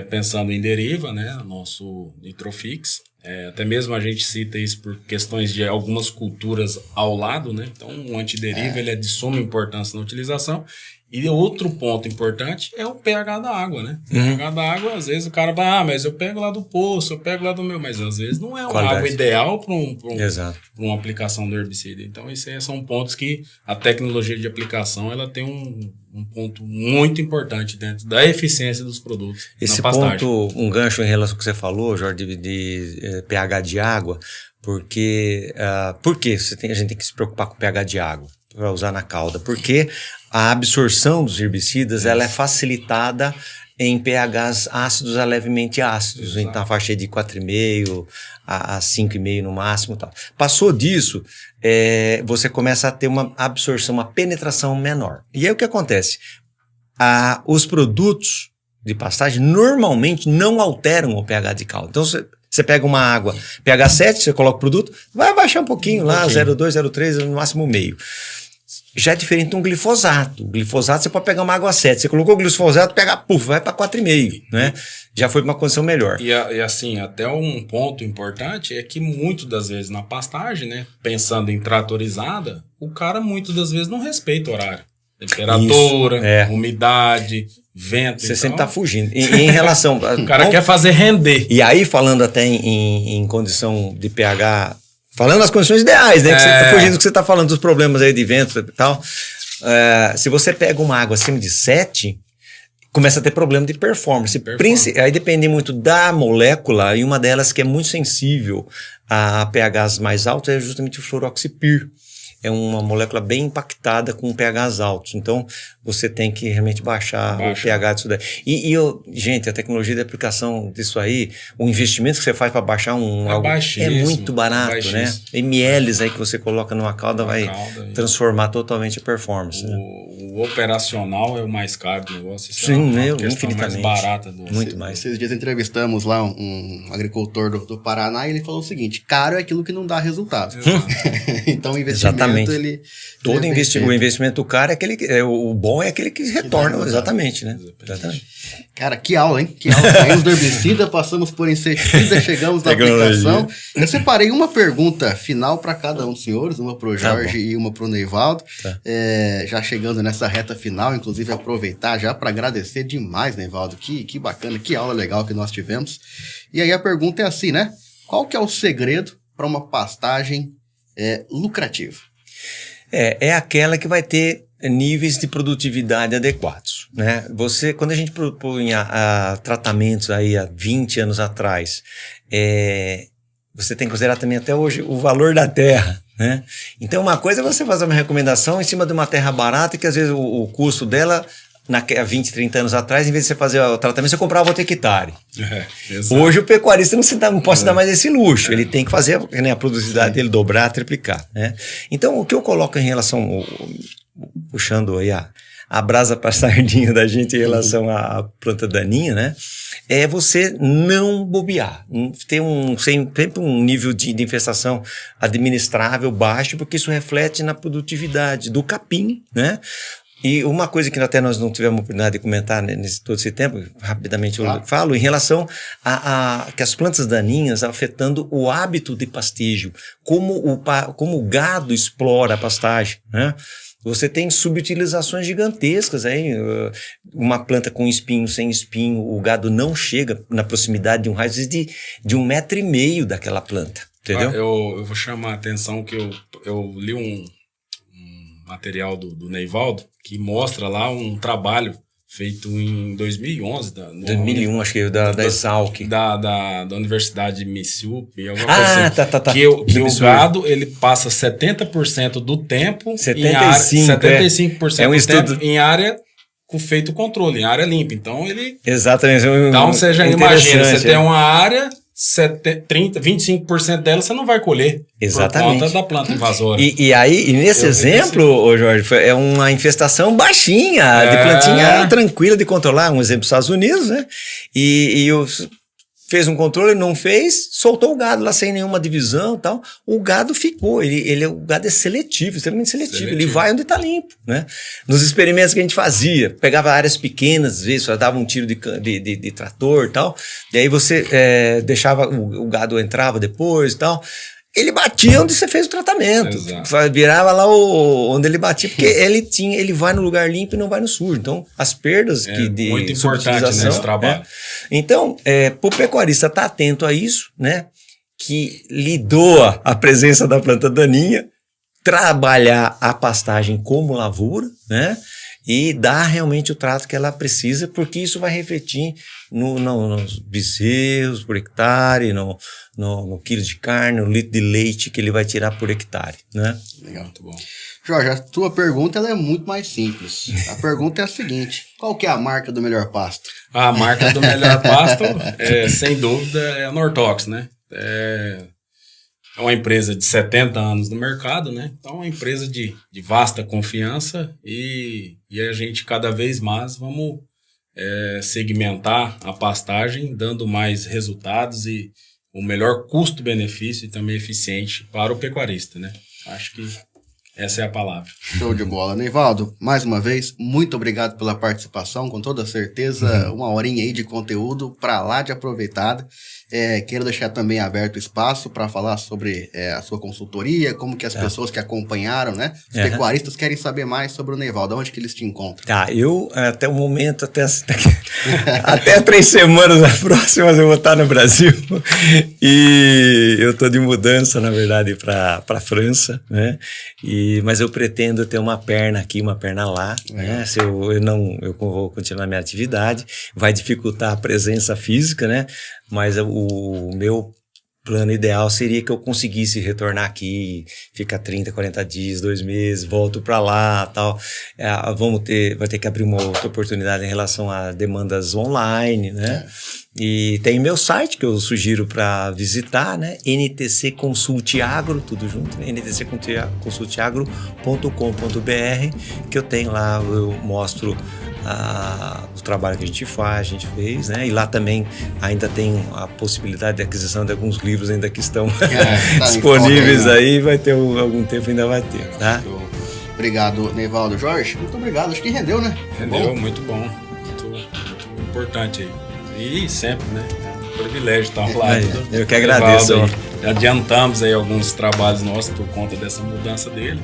pensando em deriva, né? Nosso Nitrofix. Até mesmo a gente cita isso por questões de algumas culturas ao lado, né? Então, o antideriva ele é de suma importância na utilização. E outro ponto importante é o pH da água, né? O pH da água, às vezes o cara vai, mas eu pego lá do poço, eu pego lá do meu... Mas às vezes não é uma água ideal para uma aplicação do herbicida. Então, esses aí são pontos que a tecnologia de aplicação ela tem um ponto muito importante dentro da eficiência dos produtos. Esse na pastagem. ponto, um gancho em relação ao que você falou, Jorge, de pH de água, porque por que a gente tem que se preocupar com o pH de água para usar na cauda? Porque a absorção dos herbicidas ela é facilitada em pHs ácidos a levemente ácidos, então na faixa de 4,5 a 5,5 no máximo. Tal. Passou disso, você começa a ter uma absorção, uma penetração menor. E aí o que acontece? Os produtos de pastagem normalmente não alteram o pH de cauda. Então você pega uma água pH 7, você coloca o produto, vai baixar um pouquinho lá, 0,2, 0,3, no máximo meio. Já é diferente de um glifosato. O glifosato você pode pegar uma água 7. Você colocou o glifosato, vai para 4,5, né? Já foi para uma condição melhor. E assim, até um ponto importante é que muitas das vezes na pastagem, né? Pensando em tratorizada, o cara muitas das vezes não respeita o horário. Temperatura, umidade, vento. Você sempre está fugindo. E em relação... o cara quer fazer render. E aí, falando até em condição de pH... Falando nas condições ideais, né? Que você está fugindo do que você está falando, dos problemas aí de vento e tal. Se você pega uma água acima de 7, começa a ter problema de performance. Aí depende muito da molécula, e uma delas que é muito sensível a pHs mais altos é justamente o fluoroxipir. É uma molécula bem impactada com pHs altos. Então, você tem que realmente baixar o pH disso daí. Gente, a tecnologia de aplicação disso aí, o investimento que você faz para baixar algo é muito barato, né? MLs aí que você coloca numa cauda vai transformar totalmente a performance. O operacional é o mais caro do negócio. Sim, infinitamente. Mais barata do muito mais. Esses dias entrevistamos lá um agricultor do Paraná e ele falou o seguinte: caro é aquilo que não dá resultado. Então, o investimento todo o investimento caro é aquele que o bom é aquele que retorna, exatamente, né? Exatamente. Cara, que aula, hein? Que aula. Saímos do herbicida, passamos por inseticida, chegamos na aplicação. Eu separei uma pergunta final para cada um dos senhores, uma pro Jorge e uma pro Neivaldo. Já chegando nessa reta final, inclusive aproveitar já para agradecer demais, Neivaldo. Que bacana, que aula legal que nós tivemos. E aí a pergunta é assim, né? Qual que é o segredo para uma pastagem lucrativa? É aquela que vai ter níveis de produtividade adequados, né? Quando a gente propunha tratamentos aí há 20 anos atrás, você tem que considerar também até hoje o valor da terra, né? Então, uma coisa é você fazer uma recomendação em cima de uma terra barata, que às vezes o custo dela, há 20, 30 anos atrás, em vez de você fazer o tratamento, você comprava outro hectare. Hoje o pecuarista não pode dar mais esse luxo. Ele tem que fazer a produtividade dele dobrar, triplicar, né? Então, o que eu coloco em relação, puxando aí a brasa para a sardinha da gente em relação à planta daninha, né? É você não bobear, ter sempre um nível de infestação administrável baixo, porque isso reflete na produtividade do capim, né? E uma coisa que até nós não tivemos oportunidade de comentar nesse todo esse tempo, rapidamente eu falo, em relação a que as plantas daninhas afetando o hábito de pastejo, como o gado explora a pastagem, né? Você tem subutilizações gigantescas aí, uma planta com espinho, sem espinho, o gado não chega na proximidade de um raio de 1,5 metro daquela planta, entendeu? Eu vou chamar a atenção que eu li um material do Neivaldo que mostra lá um trabalho feito em 2011. 2001, acho que da Exalc. Da Universidade de Missouri, alguma coisa assim. Tá. Que o gado, ele passa 70% do tempo 75% um do estudo. tempo em área com feito controle, em área limpa. Então, ele... Exatamente. Então, você já imagina, você tem uma área... 25% dela você não vai colher. Exatamente. Por conta da planta invasora. E nesse exemplo, ô Jorge, é uma infestação baixinha, de plantinha tranquila de controlar. Um exemplo dos Estados Unidos, né? Fez um controle, não fez, soltou o gado lá sem nenhuma divisão e tal. O gado ficou, o gado é seletivo, extremamente seletivo. Ele vai onde está limpo, né? Nos experimentos que a gente fazia, pegava áreas pequenas, às vezes só dava um tiro de trator e tal, e aí você deixava, o gado entrava depois e tal. Ele batia onde você fez o tratamento. Exato. Virava lá onde ele batia, porque ele vai no lugar limpo e não vai no sujo. Então, as perdas de muito importante nesse trabalho. Então, pro pecuarista estar atento a isso, né? Que lhe doa a presença da planta daninha, trabalhar a pastagem como lavoura, né? E dar realmente o trato que ela precisa, porque isso vai refletir nos bezerros por hectare, no quilo de carne, no litro de leite que ele vai tirar por hectare, né? Legal, muito bom. Jorge, a tua pergunta ela é muito mais simples. A pergunta é a seguinte: qual que é a marca do melhor pasto? A marca do melhor pasto, sem dúvida, é a Nortox, né? É uma empresa de 70 anos no mercado, né? Então, é uma empresa de vasta confiança e a gente cada vez mais vamos segmentar a pastagem, dando mais resultados e o melhor custo-benefício e também eficiente para o pecuarista, né? Acho que essa é a palavra. Show de bola. Neivaldo, mais uma vez, muito obrigado pela participação, com toda certeza, uma horinha aí de conteúdo para lá de aproveitada. Quero deixar também aberto espaço para falar sobre a sua consultoria, como que as pessoas que acompanharam, né? Os pecuaristas querem saber mais sobre o Neivaldo, onde que eles te encontram? Tá, eu até o momento, até 3 semanas próximas eu vou estar no Brasil e eu estou de mudança, na verdade, para a França, né? Mas eu pretendo ter uma perna aqui, uma perna lá, né? Se eu vou continuar a minha atividade, vai dificultar a presença física, né? Mas o meu plano ideal seria que eu conseguisse retornar aqui, ficar 30, 40 dias, 2 meses, volto para lá, tal. Vai ter que abrir uma outra oportunidade em relação a demandas online, né? E tem meu site que eu sugiro para visitar, né? NTC Consult Agro, tudo junto, né? ntcconsultagro.com.br, que eu tenho lá, eu mostro o trabalho que a gente fez, né? E lá também ainda tem a possibilidade de aquisição de alguns livros ainda que estão disponíveis aí, vai ter algum tempo ainda vai ter, tá? Obrigado, Neivaldo. Jorge, muito obrigado, acho que rendeu, né? Rendeu, muito bom, muito importante aí. E sempre, né? É um privilégio estar lá. Eu que agradeço. Adiantamos aí alguns trabalhos nossos por conta dessa mudança dele.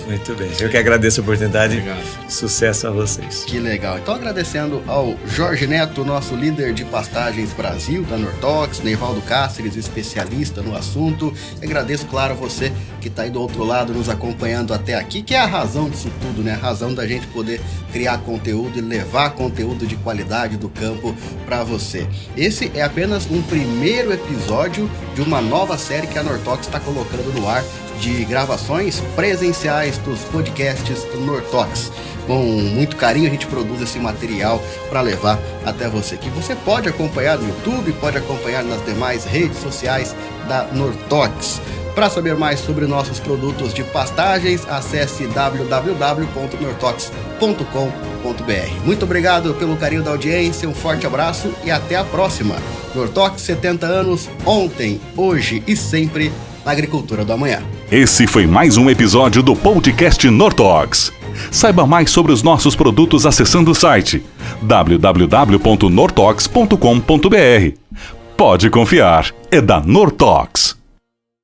Muito bem. Eu que agradeço a oportunidade. Obrigado. Sucesso a vocês. Que legal. Então, agradecendo ao Jorge Neto, nosso líder de pastagens Brasil, da Nortox, Neivaldo Cáceres, especialista no assunto. Agradeço, claro, você que está aí do outro lado nos acompanhando até aqui, que é a razão disso tudo, né? A razão da gente poder criar conteúdo e levar conteúdo de qualidade do campo para você. Esse é apenas um primeiro episódio de uma nova série que a Nortox está colocando no ar, de gravações presenciais dos podcasts do Nortox. Com muito carinho a gente produz esse material para levar até você, que você pode acompanhar no YouTube, pode acompanhar nas demais redes sociais da Nortox. Para saber mais sobre nossos produtos de pastagens, acesse www.nortox.com.br. Muito obrigado pelo carinho da audiência, um forte abraço e até a próxima. Nortox, 70 anos, ontem, hoje e sempre na agricultura do amanhã. Esse foi mais um episódio do podcast Nortox. Saiba mais sobre os nossos produtos acessando o site www.nortox.com.br. Pode confiar, é da Nortox.